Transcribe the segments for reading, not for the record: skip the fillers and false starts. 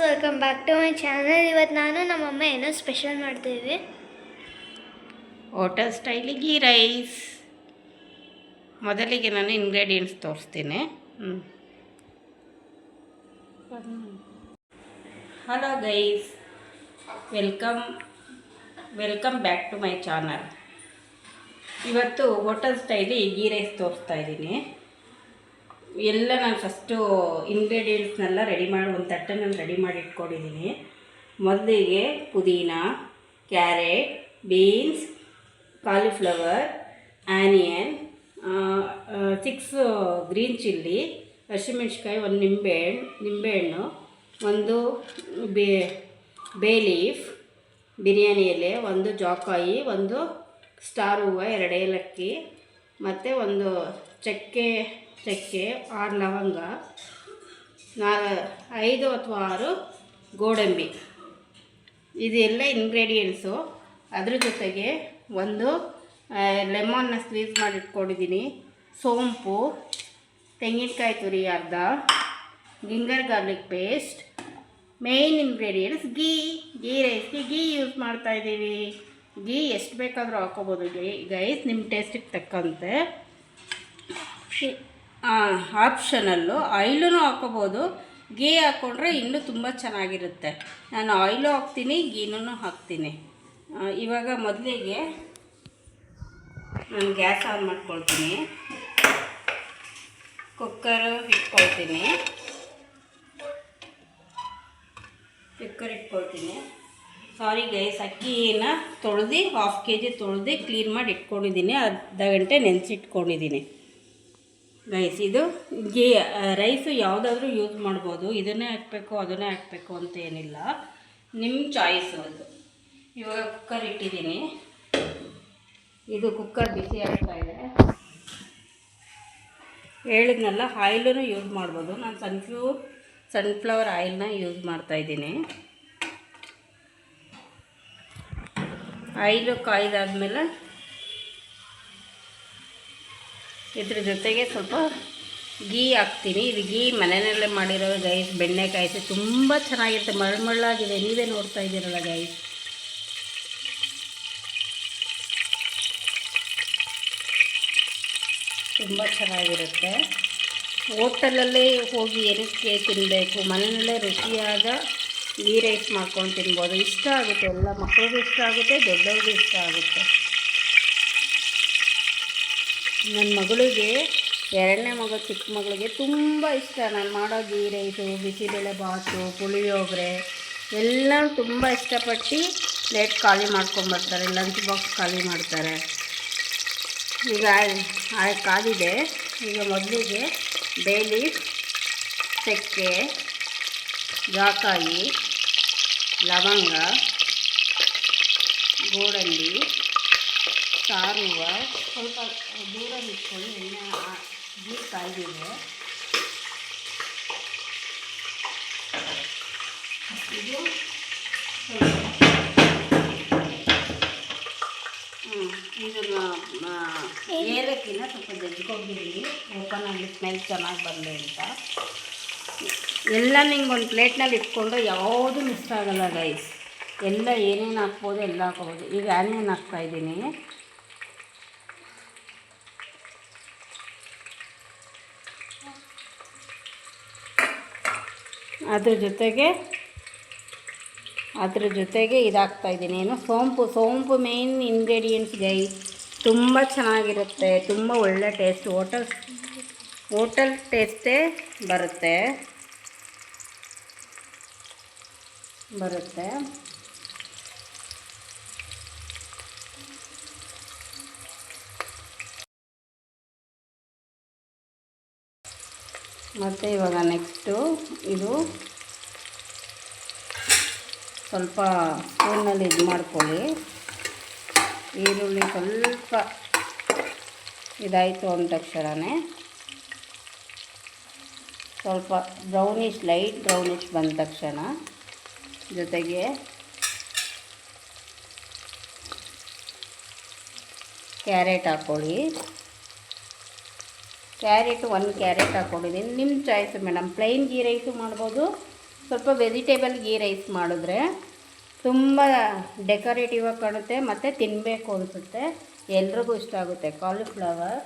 Welcome back to my channel. ಇವತ್ತು ನಾನು ನಮ್ಮಮ್ಮ ಏನೋ ಸ್ಪೆಷಲ್ ಮಾಡ್ತೀವಿ. ಹೋಟೆಲ್ ಸ್ಟೈಲಿ ಗೀ ರೈಸ್. ಮೊದಲಿಗೆ ನಾನು ಇಂಗ್ರೀಡಿಯೆಂಟ್ಸ್ ತೋರಿಸ್ತೀನಿ. Hello guys, welcome back to my channel. ಇವತ್ತು ಹೋಟೆಲ್ ಸ್ಟೈಲಿ ಗೀ ರೈಸ್ ತೋರಿಸ್ತಾ ಇದ್ದೀನಿ. ಎಲ್ಲ ನಾನು ಫಸ್ಟು ಇಂಗ್ರೀಡಿಯೆಂಟ್ಸ್ನೆಲ್ಲ ರೆಡಿ ಮಾಡಿ ಒಂದು ತಟ್ಟೆನಲ್ಲಿ ರೆಡಿ ಮಾಡಿ ಇಟ್ಕೊಂಡಿದ್ದೀನಿ. ಮೊದಲಿಗೆ ಪುದೀನ, carrot, beans, cauliflower, onion, 6 green chilli, ಹಸಿಮೆಣ್ಸಿಕಾಯಿ, ಒಂದು ನಿಂಬೆಹಣ್ಣು, ಒಂದು ಬೇ ಲೀಫ್, ಬಿರಿಯಾನಿ ಎಲೆ, ಒಂದು ಜಾಕಾಯಿ, ಒಂದು ಸ್ಟಾರ್ ಹೂವು, 2 ಏಲಕ್ಕಿ, ಮತ್ತು ಒಂದು ಚಕ್ಕೆ 6 ಲವಂಗ, 5 ಅಥವಾ 6 ಗೋಡಂಬಿ. ಇದೆಲ್ಲ ಇಂಗ್ರೀಡಿಯೆಂಟ್ಸು. ಅದ್ರ ಜೊತೆಗೆ ಒಂದು ಲೆಮನ್ನ ಸ್ಕ್ವೀಸ್ ಮಾಡಿ ಇಟ್ಕೊಂಡಿದ್ದೀನಿ, ಸೋಂಪು, ತೆಂಗಿನಕಾಯಿ ತುರಿ ಅರ್ಧ, ginger garlic paste. Main ingredients ghee ರೈಸ್ಗೆ ಗೀ ಯೂಸ್ ಮಾಡ್ತಾಯಿದ್ದೀವಿ. ಗೀ ಎಷ್ಟು ಬೇಕಾದರೂ ಹಾಕೋಬೋದು ಗೈಸ್, ನಿಮ್ಮ ಟೇಸ್ಟಿಗೆ ತಕ್ಕಂತೆ. ಆಪ್ಷನಲ್ಲು ಆಯಿಲೂ ಹಾಕೋಬೋದು. ಗೀ ಹಾಕ್ಕೊಂಡ್ರೆ ಇನ್ನೂ ತುಂಬ ಚೆನ್ನಾಗಿರುತ್ತೆ. ನಾನು ಆಯಿಲು ಹಾಕ್ತೀನಿ, ಗೀನೂ ಹಾಕ್ತೀನಿ. ಇವಾಗ ಮೊದಲಿಗೆ ನಾನು ಗ್ಯಾಸ್ ಆನ್ ಮಾಡ್ಕೊಳ್ತೀನಿ, ಕುಕ್ಕರ್ ಇಟ್ಕೊಳ್ತೀನಿ. ಸಾರಿ ಗೈಸ್, ಅಕ್ಕಿನ ತೊಳೆದು 1/2 kg ತೊಳೆದು ಕ್ಲೀನ್ ಮಾಡಿ ಇಟ್ಕೊಂಡಿದ್ದೀನಿ. ಅರ್ಧ ಗಂಟೆ ನೆನೆಸಿಟ್ಕೊಂಡಿದ್ದೀನಿ ಗೈಸ್. ಇದು ರೈಸು ಯಾವುದಾದ್ರೂ ಯೂಸ್ ಮಾಡ್ಬೋದು. ಇದನ್ನೇ ಹಾಕಬೇಕು ಅದನ್ನೇ ಹಾಕಬೇಕು ಅಂತ ಏನಿಲ್ಲ, ನಿಮ್ಮ ಚಾಯ್ಸು ಅದು. ಇವಾಗ ಕುಕ್ಕರ್ ಇಟ್ಟಿದ್ದೀನಿ. ಇದು ಕುಕ್ಕರ್ ಬಿಸಿ ಆಗ್ತಾಯಿದೆ. ಹೇಳಿದ್ನಲ್ಲ, ಆಯಿಲೂ ಯೂಸ್ ಮಾಡ್ಬೋದು. ನಾನು ಸನ್ಫ್ಲವರ್ ಆಯಿಲ್ನ ಯೂಸ್ ಮಾಡ್ತಾಯಿದ್ದೀನಿ. ಆಯಿಲು ಕಾಯ್ದಾದ್ಮೇಲೆ ಇದ್ರ ಜೊತೆಗೆ ಸ್ವಲ್ಪ ಗೀ ಹಾಕ್ತೀನಿ. ಇದು ಗೀ ಮನೆಯಲ್ಲೇ ಮಾಡಿರೋ ಗೈಸ್, ಬೆಣ್ಣೆ ಕಾಯಿಸಿ ತುಂಬ ಚೆನ್ನಾಗಿರುತ್ತೆ, ಮಳ್ಳಾಗಿದೆ. ನೀವೇ ನೋಡ್ತಾ ಇದ್ದೀರಲ್ಲ ಗೈಸ್. ತುಂಬ ಚೆನ್ನಾಗಿರುತ್ತೆ. ಹೋಟೆಲಲ್ಲೇ ಹೋಗಿ ಏನಕ್ಕೆ ತಿನ್ನಬೇಕು, ಮನೆಯಲ್ಲೇ ರುಚಿಯಾದ ಗೀ ರೈಸ್ ಮಾಡ್ಕೊಂಡು ತಿನ್ಬೋದು. ಇಷ್ಟ ಆಗುತ್ತೆ, ಎಲ್ಲ ಮಕ್ಕಳಿಗೂ ಇಷ್ಟ ಆಗುತ್ತೆ, ದೊಡ್ಡವ್ರಿಗೂ ಇಷ್ಟ ಆಗುತ್ತೆ. ನನ್ನ ಮಗಳಿಗೆ, 2ನೇ ಮಗಳು, ಚಿಕ್ಕ ಮಗಳಿಗೆ ತುಂಬ ಇಷ್ಟ ನಾನು ಮಾಡೋ ಗೀ ರೈಸು, ಬಿಸಿಬೇಳೆ ಬಾತು, ಪುಳಿಯೋಗರೆ ಎಲ್ಲ ತುಂಬ ಇಷ್ಟಪಟ್ಟು ಪ್ಲೇಟ್ ಖಾಲಿ ಮಾಡ್ಕೊಂಬರ್ತಾರೆ, ಲಂಚ್ ಬಾಕ್ಸ್ ಖಾಲಿ ಮಾಡ್ತಾರೆ. ಈಗ ಕಾದಿದೆ. ಈಗ ಮೊದಲಿಗೆ ಬೇ ಲೀಫ್, ಚಕ್ಕೆ, ಜಾಕಾಯಿ, ಲವಂಗ, ಗೋಡಂಬಿ, ಸ್ಟಾರ್ ಹೂವು ಸ್ವಲ್ಪ ದೂರ ಇಟ್ಕೊಳ್ಳಿ. ಎಣ್ಣೆ ನೀರು ಕಾಯ್ದಿದೆ. ಇದು ಇದನ್ನು ಏಲಕ್ಕಿನ ಸ್ವಲ್ಪ ಜಜ್ಕೊಂಡಿದ್ದೀನಿ, ಓಪನಲ್ಲಿ ಸ್ಮೆಲ್ ಚೆನ್ನಾಗಿ ಬರಲಿ ಅಂತ. ಎಲ್ಲ ನಿಂಗೆ ಒಂದು ಪ್ಲೇಟ್ನಲ್ಲಿ ಇಟ್ಕೊಂಡು ಯಾವುದೂ ಮಿಸ್ ಆಗೋಲ್ಲ ಗೈಸ್. ಎಲ್ಲ ಏನೇನು ಹಾಕ್ಬೋದು ಎಲ್ಲ ಹಾಕ್ಬೋದು. ಈಗ ಆನಿಯನ್ ಹಾಕ್ತಾಯಿದ್ದೀನಿ. ಅದ್ರ ಜೊತೆಗೆ ಇದಾಗ್ತಾಯಿದ್ದೀನಿ, ಏನು ಸೋಂಪು ಮೇನ್ ಇಂಗ್ರೀಡಿಯೆಂಟ್ಸ್ ಗೈಸ್. ತುಂಬ ಚೆನ್ನಾಗಿರುತ್ತೆ, ತುಂಬ ಒಳ್ಳೆ ಟೇಸ್ಟ್, ಹೋಟೆಲ್ ಟೇಸ್ಟೇ ಬರುತ್ತೆ. ಮತ್ತು ಇವಾಗ ನೆಕ್ಸ್ಟು ಇದು ಸ್ವಲ್ಪ ಸ್ಪೂನಲ್ಲಿ ಇದು ಮಾಡ್ಕೊಳ್ಳಿ. ಈರುಳ್ಳಿ ಸ್ವಲ್ಪ ಇದಾಯಿತು ಅಂದ ತಕ್ಷಣವೇ ಸ್ವಲ್ಪ ಲೈಟ್ ಬ್ರೌನಿಶ್ ಬಂದ ತಕ್ಷಣ ಜೊತೆಗೆ ಕ್ಯಾರೆಟ್ ಹಾಕ್ಕೊಳ್ಳಿ. ಕ್ಯಾರೆಟ್ 1 ಕ್ಯಾರೆಟ್ ಹಾಕ್ಕೊಂಡಿದ್ದೀನಿ. ನಿಮ್ಮ choice madam. Plain ghee rice ಮಾಡ್ಬೋದು, ಸ್ವಲ್ಪ ವೆಜಿಟೇಬಲ್ ಗೀ ರೈಸ್ ಮಾಡಿದ್ರೆ ತುಂಬ ಡೆಕೋರೇಟಿವ್ ಆಗಿ ಕಾಣುತ್ತೆ ಮತ್ತು ತಿನ್ನಬೇಕು ಅನಿಸುತ್ತೆ. ಎಲ್ರಿಗೂ ಇಷ್ಟ ಆಗುತ್ತೆ ಕಾಲಿಫ್ಲವರ್.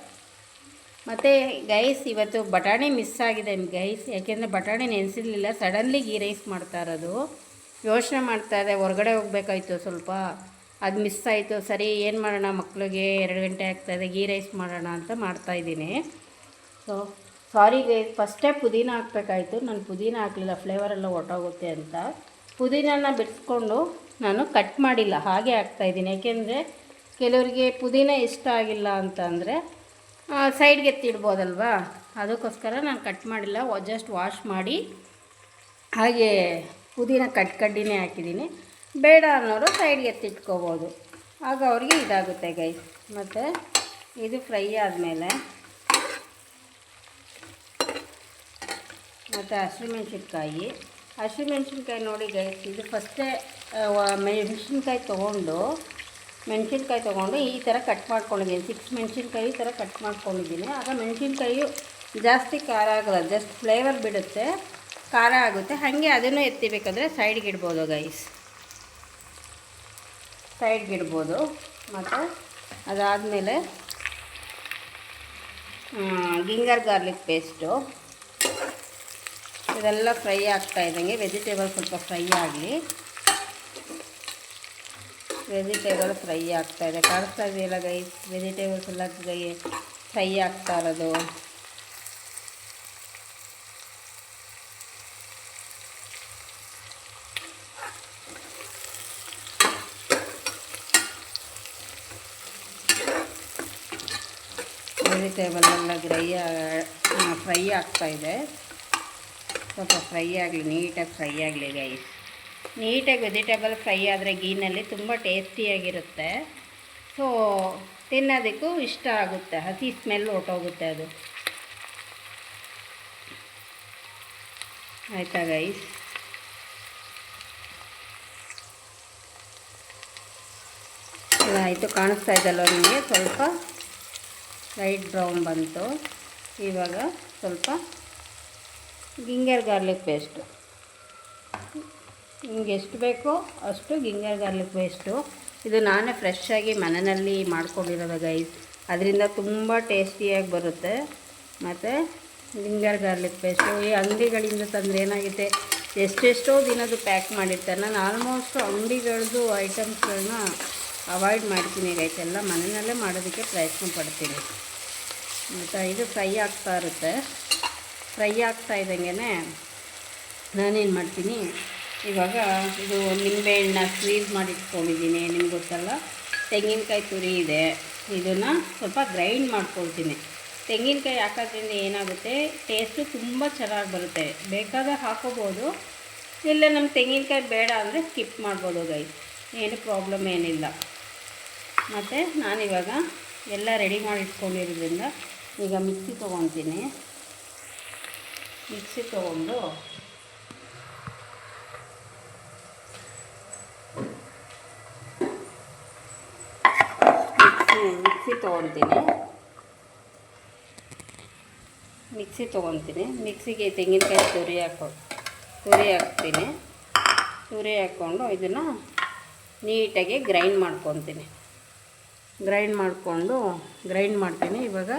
ಮತ್ತು ಗೈಸ್ ಇವತ್ತು ಬಟಾಣಿ ಮಿಸ್ ಆಗಿದೆ ಗೈಸ್, ಯಾಕೆಂದರೆ ಬಟಾಣಿ ನೆನೆಸಿರಲಿಲ್ಲ. ಸಡನ್ಲಿ ಗೀ ರೈಸ್ ಮಾಡ್ತಾ ಇರೋದು. ಯೋಚನೆ ಮಾಡ್ತಾಯಿದ್ದೆ, ಹೊರಗಡೆ ಹೋಗ್ಬೇಕಾಯ್ತು ಸ್ವಲ್ಪ, ಅದು ಮಿಸ್ ಆಯಿತು. ಸರಿ ಏನು ಮಾಡೋಣ, ಮಕ್ಕಳಿಗೆ 2 ಗಂಟೆ ಆಗ್ತಾಯಿದೆ, ಗೀ ರೈಸ್ ಮಾಡೋಣ ಅಂತ ಮಾಡ್ತಾಯಿದ್ದೀನಿ. ಸೊ ಸಾರಿ ಗೈಸ್, ಫಸ್ಟೇ ಪುದೀನ ಹಾಕಬೇಕಾಯ್ತು, ನಾನು ಪುದೀನ ಹಾಕಲಿಲ್ಲ, ಫ್ಲೇವರೆಲ್ಲ ಹೊರ್ಟೋಗುತ್ತೆ ಅಂತ. ಪುದೀನ ಬಿಡಿಸ್ಕೊಂಡು ನಾನು ಕಟ್ ಮಾಡಿಲ್ಲ, ಹಾಗೆ ಹಾಕ್ತಾಯಿದ್ದೀನಿ. ಯಾಕೆಂದರೆ ಕೆಲವರಿಗೆ ಪುದೀನ ಇಷ್ಟ ಆಗಿಲ್ಲ ಅಂತಂದರೆ ಸೈಡ್ಗೆ ಎತ್ತಿಡ್ಬೋದಲ್ವಾ, ಅದಕ್ಕೋಸ್ಕರ ನಾನು ಕಟ್ ಮಾಡಿಲ್ಲ. ಜಸ್ಟ್ ವಾಶ್ ಮಾಡಿ ಹಾಗೆ ಪುದೀನ ಕಡ್ಡಿನೇ ಹಾಕಿದ್ದೀನಿ. ಬೇಡ ಅನ್ನೋರು ಸೈಡ್ಗೆ ಎತ್ತಿಟ್ಕೋಬೋದು, ಆಗ ಅವ್ರಿಗೆ ಇದಾಗುತ್ತೆ ಗೈಸ್. ಮತ್ತು ಇದು ಫ್ರೈ ಆದಮೇಲೆ ಮತ್ತು ಹಸಿಮೆಣ್ಸಿನ್ಕಾಯಿ ನೋಡಿ ಗೈಸ್, ಇದು ಫಸ್ಟೇ ಮೆಣಸಿನ್ಕಾಯಿ ತೊಗೊಂಡು ಈ ಥರ ಕಟ್ ಮಾಡ್ಕೊಂಡಿದ್ದೀನಿ. 6 ಮೆಣಸಿನ್ಕಾಯಿ ಈ ಥರ ಕಟ್ ಮಾಡ್ಕೊಂಡಿದ್ದೀನಿ. ಆಗ ಮೆಣಸಿನ್ಕಾಯಿ ಜಾಸ್ತಿ ಖಾರ ಆಗೋಲ್ಲ, ಜಸ್ಟ್ ಫ್ಲೇವರ್ ಬಿಡುತ್ತೆ, ಖಾರ ಆಗುತ್ತೆ. ಹಾಗೆ ಅದನ್ನು ಎತ್ತಿಬೇಕಾದ್ರೆ ಸೈಡ್ಗೆ ಇಡ್ಬೋದು ಗೈಸ್, ಸೈಡ್ಗೆ ಇಡ್ಬೋದು. ಮತ್ತು ಅದಾದಮೇಲೆ ಗಿಂಗರ್ ಗಾರ್ಲಿಕ್ ಪೇಸ್ಟು ಇದೆಲ್ಲ ಫ್ರೈ ಆಗ್ತಾ ಇದ್ದಂಗೆ ವೆಜಿಟೇಬಲ್ ಸ್ವಲ್ಪ ಫ್ರೈ ಆಗಲಿ. ವೆಜಿಟೇಬಲ್ ಫ್ರೈ ಆಗ್ತಾಯಿದೆ, ಕಾಣಿಸ್ತಾ ಇದೆಯಲ್ಲ ಗೈಸ್, ವೆಜಿಟೇಬಲ್ಸ್ ಎಲ್ಲ ಫ್ರೈ ಆಗ್ತಾ ಇರೋದು. ವೆಜಿಟೇಬಲ್ ಎಲ್ಲ ಫ್ರೈ ಆಗ್ತಾಯಿದೆ. ಸ್ವಲ್ಪ ಫ್ರೈ ಆಗಲಿ, ನೀಟಾಗಿ ಫ್ರೈ ಆಗಲಿ ಗೈಸ್. ನೀಟಾಗಿ ವೆಜಿಟೇಬಲ್ ಫ್ರೈ ಆದರೆ ಗೀನಲ್ಲಿ ತುಂಬ ಟೇಸ್ಟಿಯಾಗಿರುತ್ತೆ. ಸೊ ತಿನ್ನೋದಕ್ಕೂ ಇಷ್ಟ ಆಗುತ್ತೆ, ಹಸಿ ಸ್ಮೆಲ್ ಹೊರ್ಟೋಗುತ್ತೆ ಅದು. ಆಯಿತಾ ಗೈಸ್? ಆಯಿತು, ಕಾಣಿಸ್ತಾ ಇದ್ದಲ್ಲ ನಿಮಗೆ, ಸ್ವಲ್ಪ ಲೈಟ್ ಬ್ರೌನ್ ಬಂತು. ಇವಾಗ ಸ್ವಲ್ಪ ಗಿಂಗರ್ ಗಾರ್ಲಿಕ್ ಪೇಸ್ಟು, ನಿಮ್ಗೆ ಎಷ್ಟು ಬೇಕೋ ಅಷ್ಟು ಗಿಂಗರ್ ಗಾರ್ಲಿಕ್ ಪೇಸ್ಟು. ಇದು ನಾನೇ ಫ್ರೆಶ್ಶಾಗಿ ಮನೆಯಲ್ಲಿ ಮಾಡ್ಕೊಂಡಿರೋದು ಗೈಸ್, ಅದರಿಂದ ತುಂಬ ಟೇಸ್ಟಿಯಾಗಿ ಬರುತ್ತೆ. ಮತ್ತು ಗಿಂಗರ್ ಗಾರ್ಲಿಕ್ ಪೇಸ್ಟು ಈ ಅಂಗಡಿಗಳಿಂದ ತಂದರೆ ಏನಾಗುತ್ತೆ, ಎಷ್ಟೆಷ್ಟೋ ದಿನದ್ದು ಪ್ಯಾಕ್ ಮಾಡಿರ್ತಾರೆ. ನಾನು ಆಲ್ಮೋಸ್ಟ್ ಅಂಗಡಿಗಳದ್ದು ಐಟಮ್ಸ್ಗಳನ್ನ ಅವಾಯ್ಡ್ ಮಾಡ್ತೀನಿ ಗೈಸ್, ಎಲ್ಲ ಮನೆಯಲ್ಲೇ ಮಾಡೋದಕ್ಕೆ ಪ್ರಯತ್ನ ಪಡ್ತೀನಿ. ಮತ್ತು ಇದು ಫ್ರೈ ಆಗ್ತಾ ಇರುತ್ತೆ. ಫ್ರೈ ಆಗ್ತಾ ಇದ್ದಂಗೆ ನಾನೇನು ಮಾಡ್ತೀನಿ, ಇವಾಗ ಇದು ನಿಂಬೆಹಣ್ಣ ಸ್ಕ್ವೀಸ್ ಮಾಡಿ ಇಟ್ಕೊಂಡಿದ್ದೀನಿ, ನಿಮ್ಗೆ ಗೊತ್ತಲ್ಲ. ತೆಂಗಿನಕಾಯಿ ತುರಿ ಇದೆ, ಇದನ್ನು ಸ್ವಲ್ಪ ಗ್ರೈಂಡ್ ಮಾಡ್ಕೊಳ್ತೀನಿ. ತೆಂಗಿನಕಾಯಿ ಹಾಕೋದ್ರಿಂದ ಏನಾಗುತ್ತೆ, ಟೇಸ್ಟು ತುಂಬ ಚೆನ್ನಾಗಿ ಬರುತ್ತೆ. ಬೇಕಾದಾಗ ಹಾಕೋಬೋದು, ಇಲ್ಲ ನಮ್ಮ ತೆಂಗಿನಕಾಯಿ ಬೇಡ ಅಂದರೆ ಸ್ಕಿಪ್ ಮಾಡ್ಬೋದು ಗೈಸ್, ಏನು ಪ್ರಾಬ್ಲಮ್ ಏನಿಲ್ಲ. ಮತ್ತು ನಾನಿವಾಗ ಎಲ್ಲ ರೆಡಿ ಮಾಡಿ ಇಟ್ಕೊಂಡಿರೋದ್ರಿಂದ ಈಗ ಮಿಕ್ಸಿ ತೊಗೊತೀನಿ. ಮಿಕ್ಸಿ ತೊಗೊಂಡು ಮಿಕ್ಸಿ ತೊಗೊತೀನಿ. ಮಿಕ್ಸಿಗೆ ತೆಂಗಿನಕಾಯಿ ತುರಿ ಹಾಕ್ತೀನಿ. ತುರಿ ಹಾಕ್ಕೊಂಡು ಇದನ್ನು ನೀಟಾಗಿ ಗ್ರೈಂಡ್ ಮಾಡ್ಕೊತೀನಿ. ಗ್ರೈಂಡ್ ಮಾಡ್ತೀನಿ. ಇವಾಗ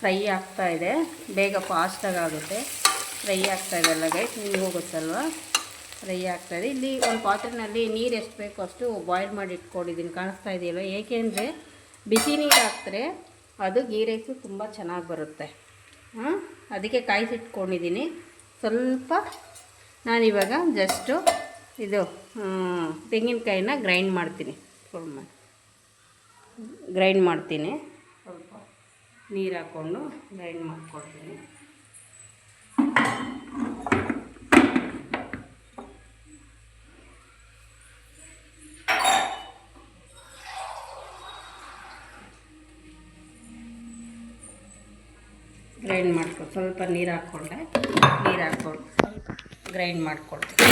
ಫ್ರೈ ಆಗ್ತಾಯಿದೆ, ಬೇಗ ಫಾಸ್ಟಾಗಿ ಆಗುತ್ತೆ. ಫ್ರೈ ಆಗ್ತಾಯಿದೆಲ್ಲ ಗೈಸ್, ನಿಮಗೂ ಗೊತ್ತಲ್ವ, ಫ್ರೈ ಆಗ್ತಾಯಿದೆ. ಇಲ್ಲಿ ಒಂದು ಪಾತ್ರೆಯಲ್ಲಿ ನೀರು ಎಷ್ಟು ಬೇಕೋ ಅಷ್ಟು ಬಾಯ್ಲ್ ಮಾಡಿ ಇಟ್ಕೊಂಡಿದ್ದೀನಿ, ಕಾಣಿಸ್ತಾ ಇದೆಯಲ್ಲ. ಏಕೆಂದರೆ ಬಿಸಿ ನೀರು ಹಾಕಿದ್ರೆ ಅದು ಗೀ ರೈಸು ತುಂಬ ಚೆನ್ನಾಗಿ ಬರುತ್ತೆ. ಅದಕ್ಕೆ ಕಾಯಿಸಿಟ್ಕೊಂಡಿದ್ದೀನಿ. ಸ್ವಲ್ಪ ನಾನಿವಾಗ ಜಸ್ಟು ಇದು ತೆಂಗಿನಕಾಯಿನ ಗ್ರೈಂಡ್ ಮಾಡ್ತೀನಿ. ಸ್ವಲ್ಪ ನೀರು ಹಾಕ್ಕೊಂಡು ಗ್ರೈಂಡ್ ಮಾಡ್ಕೊಳ್ತೀನಿ. ಸ್ವಲ್ಪ ನೀರು ಹಾಕ್ಕೊಂಡು ಗ್ರೈಂಡ್ ಮಾಡ್ಕೊಳ್ತೀನಿ.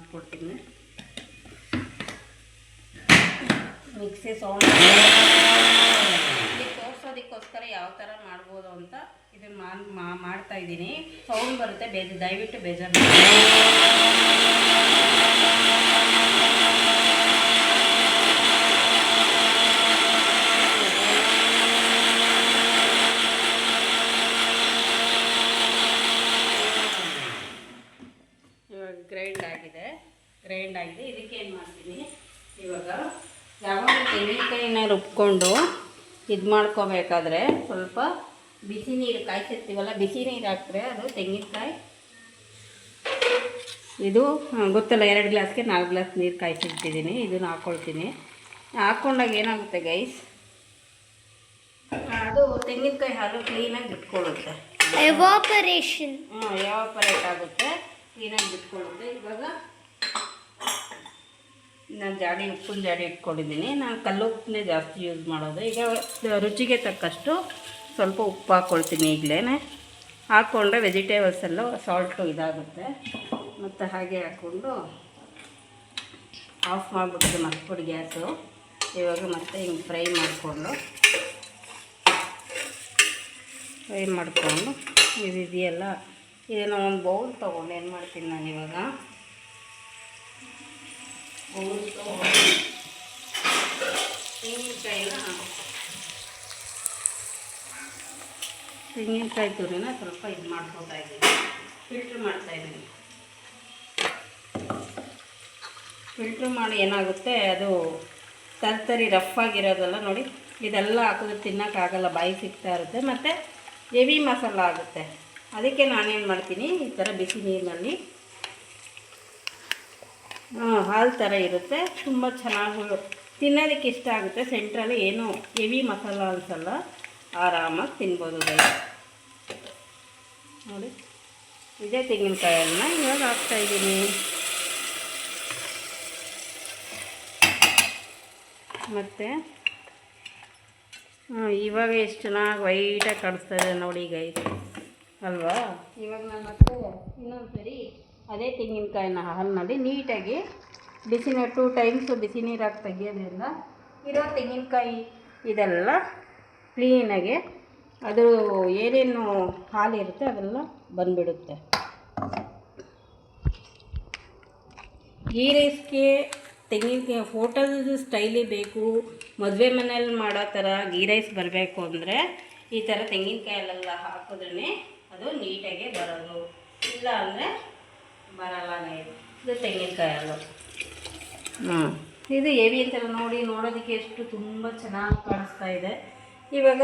ಮಾಡಿಕೊಡ್ತೀನಿ. ಮಿಕ್ಸಿ ಸೌಂಡ್ ತೋರಿಸೋದಕ್ಕೋಸ್ಕರ ಯಾವ ಥರ ಮಾಡ್ಬೋದು ಅಂತ ಇದನ್ನು ಮಾಡ್ತಾಯಿದ್ದೀನಿ. ಸೌಂಡ್ ಬರುತ್ತೆ, ದಯವಿಟ್ಟು ಬೇಜಾರು ಗ್ರೈಂಡ್ ಆಗಿದೆ. ಇದಕ್ಕೆ ಏನು ಮಾಡ್ತೀನಿ, ಇವಾಗ ಯಾವಾಗ ತೆಂಗಿನಕಾಯಿನ ರುಬ್ಕೊಂಡು ಇದು ಮಾಡ್ಕೋಬೇಕಾದ್ರೆ ಸ್ವಲ್ಪ ಬಿಸಿ ನೀರು ಕಾಯಿಸಿರ್ತೀವಲ್ಲ, ಬಿಸಿ ನೀರು ಹಾಕಿದ್ರೆ ಅದು ತೆಂಗಿನಕಾಯಿ ಇದು ಗೊತ್ತಲ್ಲ, 2 ಗ್ಲಾಸ್ಗೆ 4 ಗ್ಲಾಸ್ ನೀರು ಕಾಯಿಸಿರ್ತಿದ್ದೀನಿ. ಇದನ್ನು ಹಾಕ್ಕೊಳ್ತೀನಿ. ಹಾಕ್ಕೊಂಡಾಗ ಏನಾಗುತ್ತೆ ಗೈಸ್, ಅದು ತೆಂಗಿನಕಾಯಿ ಹಾಲು ಕ್ಲೀನಾಗಿ ಬಿಟ್ಕೊಳ್ಳುತ್ತೆ. ಎವಾಪರೇಟ್ ಆಗುತ್ತೆ, ಕ್ಲೀನಾಗಿ ಬಿಟ್ಕೊಳ್ಳುತ್ತೆ. ಇವಾಗ ನಾನು ಉಪ್ಪಿನ ಜಾಡಿ ಇಟ್ಕೊಂಡಿದ್ದೀನಿ. ನಾನು ಕಲ್ಲು ಉಪ್ಪನ್ನೇ ಜಾಸ್ತಿ ಯೂಸ್ ಮಾಡೋದು. ಈಗ ರುಚಿಗೆ ತಕ್ಕಷ್ಟು ಸ್ವಲ್ಪ ಉಪ್ಪು ಹಾಕ್ಕೊಳ್ತೀನಿ. ಈಗಲೇ ಹಾಕ್ಕೊಂಡ್ರೆ ವೆಜಿಟೇಬಲ್ಸ್ ಎಲ್ಲ ಸಾಲ್ಟು ಇದಾಗುತ್ತೆ. ಮತ್ತು ಹಾಗೆ ಹಾಕ್ಕೊಂಡು ಆಫ್ ಮಾಡಿಬಿಟ್ಟು ಮರ್ತ್ಬಿಟ್ಟು ಗ್ಯಾಸು. ಇವಾಗ ಮತ್ತೆ ಹಿಂಗೆ ಫ್ರೈ ಮಾಡಿಕೊಂಡು ಇದೆಯಲ್ಲ, ಇದನ್ನು ಒಂದು ಬೌಲ್ ತೊಗೊಂಡು ಏನು ಮಾಡ್ತೀನಿ ನಾನು ಇವಾಗ, ತೆಂಗಿನಕಾಯಿ ತುರಿನ ಸ್ವಲ್ಪ ಇದು ಮಾಡ್ಕೊತಾ ಇದ್ದೀನಿ, ಫಿಲ್ಟ್ರ್ ಮಾಡ್ತಾಯಿದ್ದೀನಿ. ಫಿಲ್ಟ್ರ್ ಮಾಡಿ ಏನಾಗುತ್ತೆ, ಅದು ತರ್ತರಿ ರಫ್ ಆಗಿರೋದಲ್ಲ ನೋಡಿ, ಇದೆಲ್ಲ ಹಾಕಿದ್ರೆ ತಿನ್ನೋಕ್ಕಾಗಲ್ಲ, ಬಾಯಿ ಸಿಗ್ತಾ ಇರುತ್ತೆ, ಮತ್ತು ಹೆವಿ ಮಸಾಲ ಆಗುತ್ತೆ. ಅದಕ್ಕೆ ನಾನೇನು ಮಾಡ್ತೀನಿ, ಈ ಥರ ಬಿಸಿ ನೀರಿನಲ್ಲಿ ಹಾಲು ಥರ ಇರುತ್ತೆ, ತುಂಬ ಚೆನ್ನಾಗಿ ತಿನ್ನೋದಕ್ಕೆ ಇಷ್ಟ ಆಗುತ್ತೆ. ಸೆಂಟ್ರಲ್ಲಿ ಏನೂ ಹೆವಿ ಮಸಾಲ ಅನಿಸಲ್ಲ, ಆರಾಮಾಗಿ ತಿನ್ಬೋದು. ನೋಡಿ, ಇದೇ ತೆಂಗಿನಕಾಯನ್ನ ಇವಾಗ ಹಾಕ್ತಾಯಿದ್ದೀನಿ. ಮತ್ತು ಇವಾಗ ಎಷ್ಟು ಚೆನ್ನಾಗಿ ವೈಟಾಗಿ ಕಾಣಿಸ್ತಾ ಇದೆ ನೋಡಿ ಗೈಸ್, ಅಲ್ವಾ? ಇವಾಗ ನಾನು ಮತ್ತೆ ಇನ್ನೊಂದು ಸರಿ ಅದೇ ತೆಂಗಿನಕಾಯಿನ ಹಾಲಿನಲ್ಲಿ ನೀಟಾಗಿ ಬಿಸಿನೀರು 2 ಟೈಮ್ಸು ಬಿಸಿ ನೀರು ಹಾಕಿ ತೆಗಿಯೋದ್ರಿಂದ ಇರೋ ತೆಂಗಿನಕಾಯಿ ಇದೆಲ್ಲ ಕ್ಲೀನಾಗಿ ಅದು ಏನೇನು ಹಾಲಿರುತ್ತೆ ಅದೆಲ್ಲ ಬಂದುಬಿಡುತ್ತೆ. ಗೀ ರೈಸ್ಗೆ ತೆಂಗಿನಕಾಯಿ ಹೋಟೆಲ್ದು ಸ್ಟೈಲೇ ಬೇಕು, ಮದುವೆ ಮನೇಲಿ ಮಾಡೋ ಥರ ಗೀ ರೈಸ್ ಬರಬೇಕು ಅಂದರೆ ಈ ಥರ ತೆಂಗಿನಕಾಯಲ್ಲೆಲ್ಲ ಹಾಕಿದ್ರೇ ಅದು ನೀಟಾಗೆ ಬರೋದು, ಇಲ್ಲ ಅಂದರೆ ಬರಲ್ಲ. ಇದು ತೆಂಗಿನಕಾಯಿ ಹಾಲು. ಇದು ಹೆವಿ ಅಂತೆಲ್ಲ ನೋಡೋದಕ್ಕೆ ಎಷ್ಟು ತುಂಬ ಚೆನ್ನಾಗಿ ಕಾಣಿಸ್ತಾ ಇದೆ. ಇವಾಗ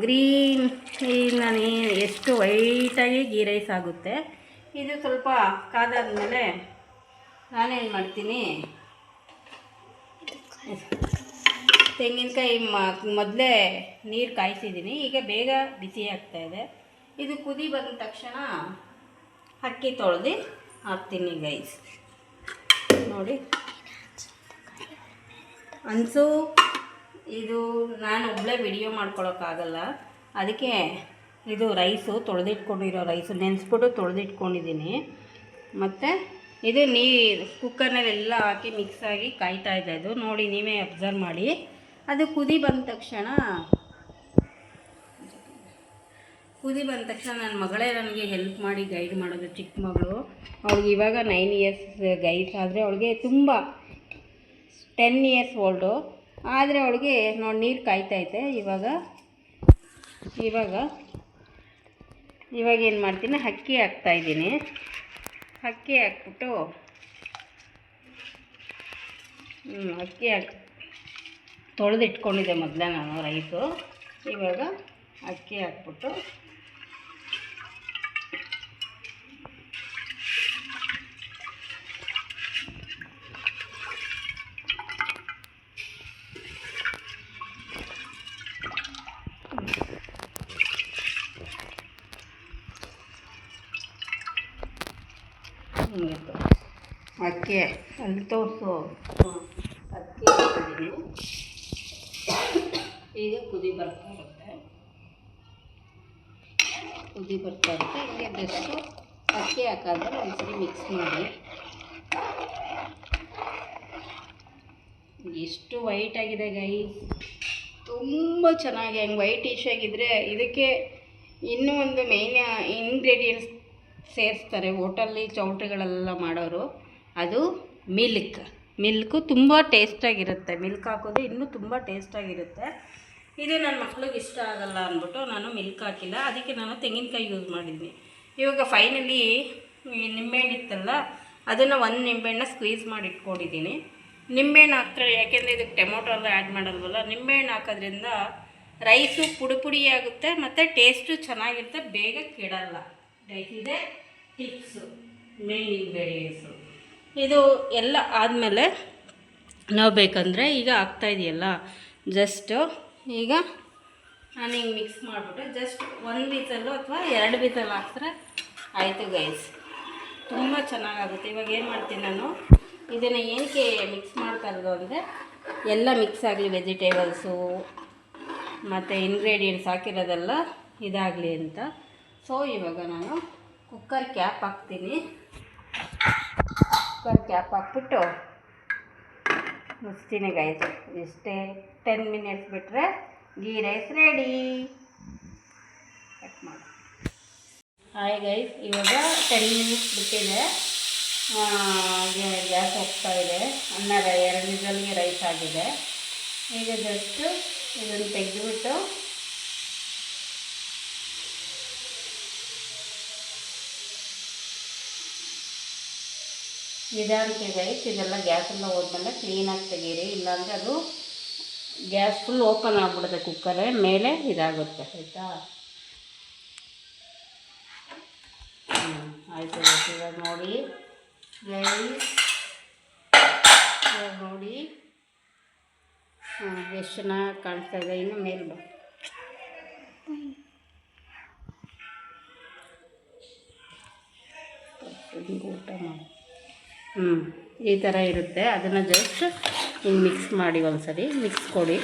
ಗ್ರೀನ್ ನಾನು ಎಷ್ಟು ವೈಟಾಗಿ ಗೀ ರೈಸ್ ಆಗುತ್ತೆ. ಇದು ಸ್ವಲ್ಪ ಕಾದಾದ್ಮೇಲೆ ನಾನೇನು ಮಾಡ್ತೀನಿ, ತೆಂಗಿನಕಾಯಿ ಮೊದಲೇ ನೀರು ಕಾಯಿಸಿದ್ದೀನಿ, ಈಗ ಬೇಗ ಬಿಸಿ ಆಗ್ತಾಯಿದೆ. ಇದು ಕುದಿ ಬಂದ ತಕ್ಷಣ ಅಕ್ಕಿ ತೊಳೆದು ಹಾಕ್ತೀನಿ ಗೈಸ್. ನೋಡಿ ಅನ್ಸು, ಇದು ನಾನು ಒಬ್ಬಳೇ ವಿಡಿಯೋ ಮಾಡ್ಕೊಳಕ್ಕಾಗಲ್ಲ, ಅದಕ್ಕೆ ಇದು ರೈಸು ತೊಳೆದಿಟ್ಕೊಂಡಿರೋ ರೈಸು ನೆನೆಸ್ಬಿಟ್ಟು ತೊಳೆದಿಟ್ಕೊಂಡಿದ್ದೀನಿ. ಮತ್ತು ಇದು ಕುಕ್ಕರ್ನಲ್ಲೆಲ್ಲ ಹಾಕಿ ಮಿಕ್ಸಾಗಿ ಕಾಯ್ತಾ ಇದೆ. ಅದು ನೋಡಿ, ನೀವೇ ಅಬ್ಸರ್ವ್ ಮಾಡಿ. ಅದು ಕುದಿ ಬಂದ ತಕ್ಷಣ ನನ್ನ ಮಗಳೇ ನನಗೆ ಹೆಲ್ಪ್ ಮಾಡಿ ಗೈಡ್ ಮಾಡೋದು, ಚಿಕ್ಕ ಮಗಳು. ಅವಳಿಗೆ ಇವಾಗ 9 ಇಯರ್ಸ್ ಗೈಸ್, ಆದರೆ ಅವಳಿಗೆ ತುಂಬ 10 ಇಯರ್ಸ್ ಓಲ್ಡು, ಆದರೆ ಅವಳಿಗೆ ನೋಡಿ ನೀರು ಕಾಯ್ತೈತೆ. ಇವಾಗ ಏನು ಮಾಡ್ತೀನಿ, ಅಕ್ಕಿ ಹಾಕ್ತಾಯಿದ್ದೀನಿ. ಅಕ್ಕಿ ಹಾಕ್ಬಿಟ್ಟು ಅಕ್ಕಿ ತೊಳೆದಿಟ್ಕೊಂಡಿದ್ದೆ ಮೊದಲೇ ನಾನು ರೈಸು. ಇವಾಗ ಅಕ್ಕಿ ಹಾಕ್ಬಿಟ್ಟು ಅಕ್ಕಿ ಅಲ್ಲಿ ತೋರಿಸು, ಅಕ್ಕಿ ಹಾಕಿದ್ದೀನಿ. ಈಗ ಕುದಿ ಬರ್ತಾ ಇರುತ್ತೆ. ಇಲ್ಲಿ ಬೆಸ್ಟು ಅಕ್ಕಿ ಹಾಕಾದ್ರೆ ಒಂದ್ಸರಿ ಮಿಕ್ಸ್ ಮಾಡಿ ಎಷ್ಟು ವೈಟ್ ಆಗಿದೆ ಗೈಸ್, ತುಂಬ ಚೆನ್ನಾಗಿ. ಹಂಗೆ ವೈಟಿಶ್ ಆಗಿದ್ದರೆ ಇದಕ್ಕೆ ಇನ್ನೂ ಒಂದು ಮೇಯ್ನ್ ಇಂಗ್ರೀಡಿಯೆಂಟ್ಸ್ ಸೇರಿಸ್ತಾರೆ ಹೋಟೆಲ್ಲಿ ಚೌಲ್ಟ್ರಿಗಳೆಲ್ಲ ಮಾಡೋರು, ಅದು ಮಿಲ್ಕು ತುಂಬ ಟೇಸ್ಟಾಗಿರುತ್ತೆ. ಮಿಲ್ಕ್ ಹಾಕೋದು ಇನ್ನೂ ತುಂಬ ಟೇಸ್ಟಾಗಿರುತ್ತೆ. ಇದು ನನ್ನ ಮಕ್ಳಿಗೆ ಇಷ್ಟ ಆಗಲ್ಲ ಅಂದ್ಬಿಟ್ಟು ನಾನು ಮಿಲ್ಕ್ ಹಾಕಿಲ್ಲ, ಅದಕ್ಕೆ ನಾನು ತೆಂಗಿನಕಾಯಿ ಯೂಸ್ ಮಾಡಿದ್ದೀನಿ. ಇವಾಗ ಫೈನಲಿ ನಿಂಬೆಹಣ್ಣು ಇತ್ತಲ್ಲ, ಅದನ್ನು ಒಂದು ನಿಂಬೆಹಣ್ಣು ಸ್ಕ್ವೀಸ್ ಮಾಡಿ ಇಟ್ಕೊಂಡಿದ್ದೀನಿ. ನಿಂಬೆಹಣ್ಣು ಹಾಕ್ತಾರೆ, ಯಾಕೆಂದರೆ ಇದಕ್ಕೆ ಟೊಮೊಟೊ ಎಲ್ಲ ಆ್ಯಡ್ ಮಾಡಲ್ವಲ್ಲ. ನಿಂಬೆಹಣ್ಣು ಹಾಕೋದ್ರಿಂದ ರೈಸು ಪುಡಿ ಆಗುತ್ತೆ ಮತ್ತು ಟೇಸ್ಟು ಚೆನ್ನಾಗಿರುತ್ತೆ, ಬೇಗ ಕೆಡಲ್ಲ. ಇದೇ ಟಿಪ್ಸು, ಮೇನ್ ಇಂಗ್ರೀಡಿಯೆಂಟ್ಸು. ಇದು ಎಲ್ಲ ಆದಮೇಲೆ ನಾವು ಬೇಕಂದರೆ ಈಗ ಆಗ್ತಾಯಿದೆಯಲ್ಲ, ಜಸ್ಟು ಈಗ ನಾನು ಹಿಂಗೆ ಮಿಕ್ಸ್ ಮಾಡಿಬಿಟ್ಟು ಜಸ್ಟ್ 1 ವಿಸಲ್ಲು ಅಥವಾ 2 ವಿಸಲ್ ಹಾಕ್ತಾರೆ ಆಯಿತು ಗೈಸ್. ತುಂಬ ಚೆನ್ನಾಗಾಗುತ್ತೆ. ಇವಾಗ ಏನು ಮಾಡ್ತೀನಿ ನಾನು, ಇದನ್ನು ಏನಕ್ಕೆ ಮಿಕ್ಸ್ ಮಾಡ್ತಾ ಇರೋದು ಅಂದರೆ ಎಲ್ಲ ಮಿಕ್ಸ್ ಆಗಲಿ, ವೆಜಿಟೇಬಲ್ಸು ಮತ್ತು ಇಂಗ್ರೀಡಿಯೆಂಟ್ಸ್ ಹಾಕಿರೋದೆಲ್ಲ ಇದಾಗಲಿ ಅಂತ. ಸೊ ಇವಾಗ ನಾನು ಕುಕ್ಕರ್ ಕ್ಯಾಪ್ ಹಾಕ್ತೀನಿ. ಕುಕ್ಕರ್ ಕ್ಯಾಪ್ ಹಾಕ್ಬಿಟ್ಟು ಮುಚ್ತೀನಿ ಗೈಸ್. ಇಷ್ಟೇ 10 ಮಿನಿಟ್ಸ್ ಬಿಟ್ಟರೆ ಗೀ ರೈಸ್ ರೆಡಿ. ಕಟ್ ಮಾಡಿ. ಹಾಯ್ ಗೈಸ್, ಇವಾಗ 10 ಮಿನಿಟ್ಸ್ ಬಿಟ್ಟಿದೆ, ಗ್ಯಾಸ್ ಹೋಗ್ತಾ ಇದೆ. ಅನ್ನ 2 ವಿಸಲ್ಗೆ ರೈಸ್ ಆಗಿದೆ. ಈಗ ಜಸ್ಟು ಇದನ್ನು ತೆಗೆದುಬಿಟ್ಟು ನಿಧಾನಕ್ಕೆ ಗೈಸ್, ಇದೆಲ್ಲ ಗ್ಯಾಸೆಲ್ಲ ಹೋದ್ಮೇಲೆ ಕ್ಲೀನಾಗಿ ತೆಗೀರಿ, ಇಲ್ಲಾಂದರೆ ಅದು ಗ್ಯಾಸ್ ಫುಲ್ ಓಪನ್ ಆಗಿಬಿಡುತ್ತೆ ಕುಕ್ಕರೇ, ಮೇಲೆ ಇದಾಗುತ್ತೆ. ಆಯಿತಾ? ಆಯಿತು ಗೈಸ್. ಇವಾಗ ನೋಡಿ ಗೈಸ್, ಇವಾಗ ನೋಡಿ ಎಷ್ಟು ಚೆನ್ನಾಗಿ ಕಾಣಿಸ್ತಾ ಇದೆ. ಇನ್ನು ಮೇಲೆ ಬಾ, ಊಟ ಮಾಡಿ. ಈ ಥರ ಇರುತ್ತೆ. ಅದನ್ನು ಜಸ್ಟ್ ಹಿಂಗೆ ಮಿಕ್ಸ್ ಮಾಡಿ, ಒಂದ್ಸರಿ ಮಿಕ್ಸ್ ಕೊಡಿ.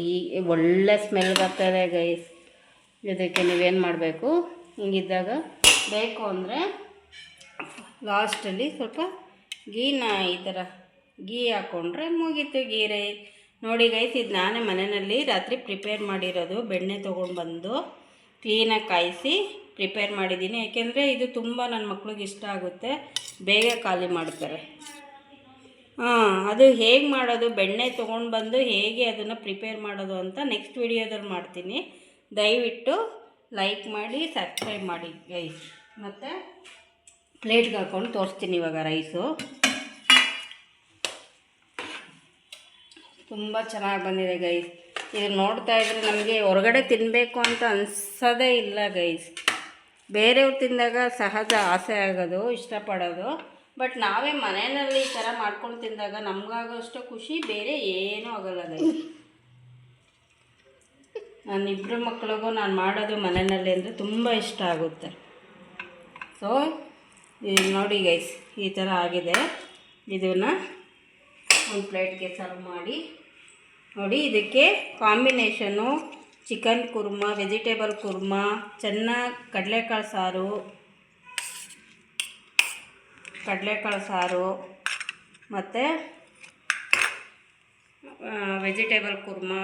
ಈ ಒಳ್ಳೆ ಸ್ಮೆಲ್ ಬರ್ತದೆ ಗೈಸ್. ಇದಕ್ಕೆ ನೀವೇನು ಮಾಡಬೇಕು, ಹಿಂಗಿದ್ದಾಗ ಬೇಕು ಅಂದರೆ ಲಾಸ್ಟಲ್ಲಿ ಸ್ವಲ್ಪ ಗೀನ ಈ ಥರ ಗೀ ಹಾಕ್ಕೊಂಡ್ರೆ ಮುಗೀತು ಗೀ ರೈಸ್. ನೋಡಿ ಗೈಸ್, ಇದು ನಾನೇ ಮನೆಯಲ್ಲಿ ರಾತ್ರಿ ಪ್ರಿಪೇರ್ ಮಾಡಿರೋದು. ಬೆಣ್ಣೆ ತೊಗೊಂಡ್ಬಂದು ಕ್ಲೀನಾಗಿ ಕಾಯಿಸಿ ಪ್ರಿಪೇರ್ ಮಾಡಿದ್ದೀನಿ. ಯಾಕೆಂದರೆ ಇದು ತುಂಬ ನನ್ನ ಮಕ್ಳಿಗೆ ಇಷ್ಟ ಆಗುತ್ತೆ, ಬೇಗ ಖಾಲಿ ಮಾಡ್ತಾರೆ. ಅದು ಹೇಗೆ ಮಾಡೋದು, ಬೆಣ್ಣೆ ತೊಗೊಂಡು ಬಂದು ಹೇಗೆ ಅದನ್ನು ಪ್ರಿಪೇರ್ ಮಾಡೋದು ಅಂತ ನೆಕ್ಸ್ಟ್ ವಿಡಿಯೋದಲ್ಲಿ ಮಾಡ್ತೀನಿ. ದಯವಿಟ್ಟು ಲೈಕ್ ಮಾಡಿ, ಸಬ್ಸ್ಕ್ರೈಬ್ ಮಾಡಿ ಗೈಸ್. ಮತ್ತು ಪ್ಲೇಟ್ಗೆ ಹಾಕ್ಕೊಂಡು ತೋರಿಸ್ತೀನಿ ಇವಾಗ ರೈಸು. ತುಂಬ ಚೆನ್ನಾಗಿ ಬಂದಿದೆ ಗೈಸ್. ಇದು ನೋಡ್ತಾ ಇದ್ರೆ ನಮಗೆ ಹೊರಗಡೆ ತಿನ್ನಬೇಕು ಅಂತ ಅನಿಸೋದೇ ಇಲ್ಲ ಗೈಸ್. ಬೇರೆಯವ್ರು ತಿಂದಾಗ ಸಹಜ ಆಸೆ ಆಗೋದು, ಇಷ್ಟಪಡೋದು. ಬಟ್ ನಾವೇ ಮನೆಯಲ್ಲಿ ಈ ಥರ ಮಾಡ್ಕೊಂಡು ತಿಂದಾಗ ನಮಗಾಗೋಷ್ಟು ಖುಷಿ ಬೇರೆ ಏನೂ ಆಗೋಲ್ಲ ಗೈಸ್. ನನ್ನ 2 ಮಕ್ಳಿಗೂ ನಾನು ಮಾಡೋದು ಮನೆಯಲ್ಲಿ ಅಂದರೆ ತುಂಬ ಇಷ್ಟ ಆಗುತ್ತೆ. ಸೊ ನೋಡಿ ಗೈಸ್, ಈ ಥರ ಆಗಿದೆ. ಇದನ್ನು ಒಂದು ಪ್ಲೇಟ್ಗೆ ಸರ್ವ್ ಮಾಡಿ. ನೋಡಿ, ಇದಕ್ಕೆ ಕಾಂಬಿನೇಷನ್ನು ಚಿಕನ್ ಕುರ್ಮಾ, ವೆಜಿಟೇಬಲ್ ಕುರ್ಮಾ, ಚೆನ್ನಾಗಿ ಕಡಲೆಕಾಳು ಸಾರು ಮತ್ತು ವೆಜಿಟೇಬಲ್ ಕುರ್ಮಾ,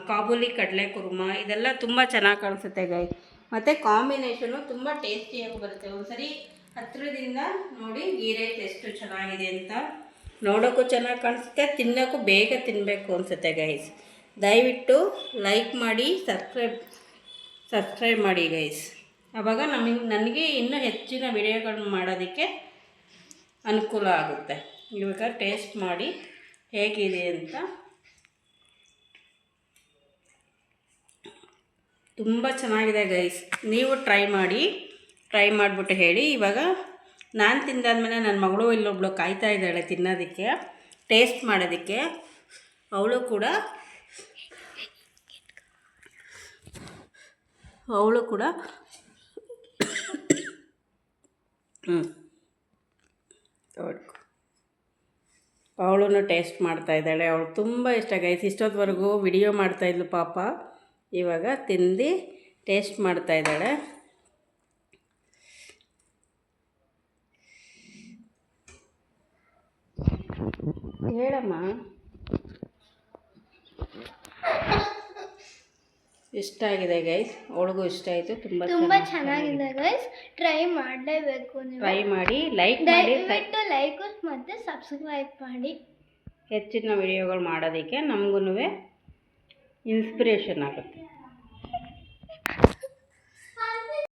ಕಾಬೂಲಿ ಕಡಲೆ ಕುರ್ಮಾ, ಇದೆಲ್ಲ ತುಂಬ ಚೆನ್ನಾಗಿ ಕಾಣಿಸುತ್ತೆ ಗೈಸ್. ಮತ್ತು ಕಾಂಬಿನೇಷನು ತುಂಬ ಟೇಸ್ಟಿಯಾಗಿ ಬರುತ್ತೆ. ಒಂದ್ಸರಿ ಹತ್ತಿರದಿಂದ ನೋಡಿ ಗೀ ರೈಸ್ ಎಷ್ಟು ಚೆನ್ನಾಗಿದೆ ಅಂತ. ನೋಡೋಕ್ಕೂ ಚೆನ್ನಾಗಿ ಕಾಣಿಸುತ್ತೆ, ತಿನ್ನೋಕ್ಕೂ ಬೇಗ ತಿನ್ನಬೇಕು ಅನಿಸುತ್ತೆ ಗೈಸ್. ದಯವಿಟ್ಟು ಲೈಕ್ ಮಾಡಿ, ಸಬ್ಸ್ಕ್ರೈಬ್ ಮಾಡಿ ಗೈಸ್. ಆವಾಗ ನನಗೆ ಇನ್ನೂ ಹೆಚ್ಚಿನ ವಿಡಿಯೋಗಳನ್ನ ಮಾಡೋದಕ್ಕೆ ಅನುಕೂಲ ಆಗುತ್ತೆ. ಇವಾಗ ಟೇಸ್ಟ್ ಮಾಡಿ ಹೇಗಿದೆ ಅಂತ. ತುಂಬ ಚೆನ್ನಾಗಿದೆ ಗೈಸ್. ನೀವು ಟ್ರೈ ಮಾಡಿಬಿಟ್ಟು ಹೇಳಿ. ಇವಾಗ ನಾನು ತಿಂದಾದ್ಮೇಲೆ ನನ್ನ ಮಗಳು ಇಲ್ಲೊಬ್ಳು ಕಾಯ್ತಾ ಇದ್ದಾಳೆ ತಿನ್ನೋದಕ್ಕೆ, ಟೇಸ್ಟ್ ಮಾಡೋದಕ್ಕೆ. ಅವಳು ಕೂಡ ಅವಳು ಟೇಸ್ಟ್ ಮಾಡ್ತಾ ಇದ್ದಾಳೆ. ಅವಳು ತುಂಬ ಇಷ್ಟ ಗೈಸ್. ಇಷ್ಟೊತ್ತವರೆಗೂ ವಿಡಿಯೋ ಮಾಡ್ತಾಯಿದ್ಲು ಪಾಪ, ಇವಾಗ ತಿಂದು ಟೇಸ್ಟ್ ಮಾಡ್ತಾ ಇದ್ದಾಳೆ. ಹೇಳಮ್ಮ. ಇಷ್ಟ ಆಗಿದೆ ಗೈಸ್, ಅವಳಿಗೂ ಇಷ್ಟ ಆಯಿತು. ತುಂಬ ಚೆನ್ನಾಗಿದೆ ಗೈಸ್, ಟ್ರೈ ಮಾಡಲೇಬೇಕು ನೀವು. ಟ್ರೈ ಮಾಡಿ, ಲೈಕ್ ಮಾಡಿ, ದಯವಿಟ್ಟು ಲೈಕ್ ಮತ್ತು ಸಬ್ಸ್ಕ್ರೈಬ್ ಮಾಡಿ. ಹೆಚ್ಚಿನ ವಿಡಿಯೋಗಳು ಮಾಡೋದಕ್ಕೆ ನಮಗೂ ಇನ್ಸ್ಪಿರೇಷನ್ ಆಗುತ್ತೆ.